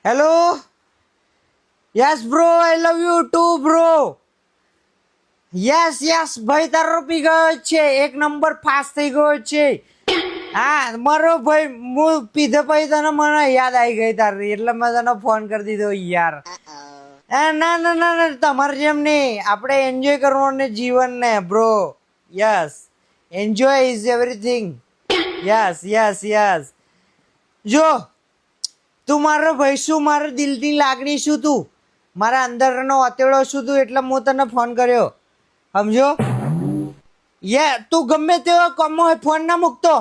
Hello. Yes bro, I love you too bro. Yes yes ભાઈ, તારો પી ગયો છે, એક નંબર ફાસ્ટ થઈ ગયો છે. હા મારો ભાઈ, હું પીધે પછી તને મને યાદ આવી ગઈ તારી, એટલે મેં તને ફોન કરી દીધો યાર. ના ના ના ના, તમારે જેમ નહીં, આપણે એન્જોય કરવાનું જીવનને bro. Yes, enjoy is everything. Yes yes yes. જો તું મારો ભાઈ શું, મારા દિલની લાગણી શું, તું મારા અંદરનો અતેડો શું તું, એટલે હું તને ફોન કર્યો, સમજો. તું ગમે તેવો કમો હોય ફોન ના મૂકતો.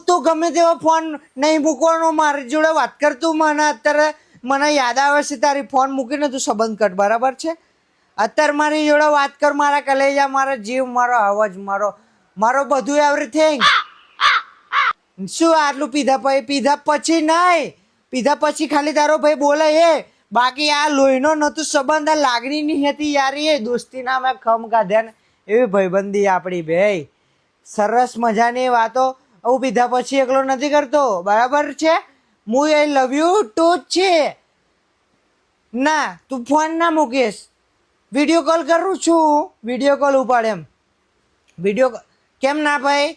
તું ગમે તેવો ફોન નહીં મૂકવાનો, મારી જોડે વાત કર. તું મને અત્યારે મને યાદ આવે છે તારી, ફોન મૂકીને તું સંબંધ કર, બરાબર છે? અત્યારે મારી જોડે વાત કર, મારા કલેજા, મારો જીવ, મારો અવાજ, મારો બધું એવરીથિંગ. શું આટલું પીધા પછી નહીં, પીધા પછી ખાલી તારો ભાઈ બોલે એ, બાકી આ લોહીનો નતું સંબંધ, આ લાગણીની હતી યારી, એ દોસ્તીના મેં ખમ કાઢ્યા ને એવી ભાઈબંધી આપણી ભાઈ. સરસ મજાની વાતો હું પીધા પછી એકલો નથી કરતો, બરાબર છે? હું આઈ લવ યુ ટુ જ છે. ના તું ફોન ના મૂકીશ, વિડીયો કોલ કરું છું, વિડીયો કોલ ઉપાડ એમ. વિડીયો કેમ ના ભાઈ,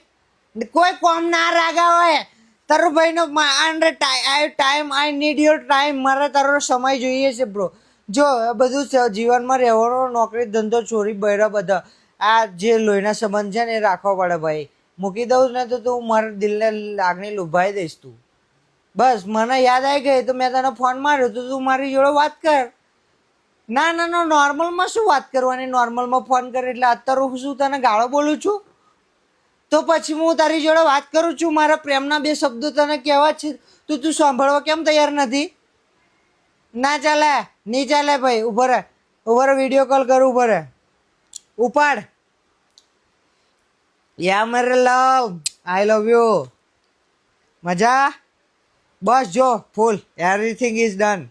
કોઈ કોમ ના રાગા હોય. તારો ભાઈનો time, I need your time, મારે તારો સમય જોઈએ છે બ્રો. જો બધું જીવનમાં રહેવાનો, નોકરી ધંધો ચોરી બૈરા બધા આ જે લોહીના સંબંધ છે ને એ રાખવો પડે ભાઈ. મૂકી દઉં ને તો તું મારા દિલને લાગણી લુભાઈ દઈશ તું. બસ મને યાદ આવી ગઈ તો મેં તને ફોન માર્યો, તો તું મારી જોડે વાત કર. ના ના ના, નોર્મલમાં શું વાત કરવાની, નોર્મલમાં ફોન કરે એટલે અત્યારે હું શું તને ગાળો બોલું છું? તો પછી હું તારી જોડે વાત કરું છું, મારા પ્રેમના બે શબ્દો તને કહેવા છે, તું સાંભળવા કેમ તૈયાર નથી? ના ચાલે, નહીં ચાલે ભાઈ. ઉભો રહે, વિડીયો કોલ કરું, ઉભો રહે, ઉપાડ. યા મેરે લવ, આઈ લવ યુ. મજા? બસ જો ફૂલ, એવરીથિંગ ઇઝ ડન.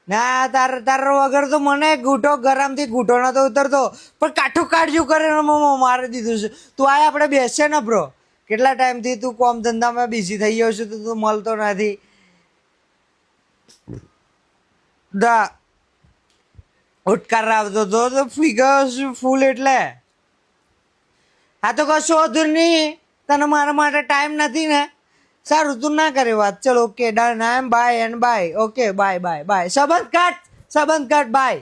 ના તારો વગર તો મને ઘૂંટો ગરમથી ઘૂંટો નતો ઉતરતો, પણ કાઠું કાઢજું કરે મારી દીધું છે. તું આ આપણે બેસે ને બ્રો, કેટલા ટાઈમથી તું કોમ ધંધામાં બિઝી થઈ ગયો છું, તો તું મળતો નથી. ઉટકાર આવતો તો ફી ગયો છું ફૂલ, એટલે હા તો કશું વધુ નહીં, તને મારા માટે ટાઈમ નથી ને? સારું, તું ના કરે વાત, ચલો okay done, I am bye and bye, okay bye bye bye, સંબંધ કાટ બાય.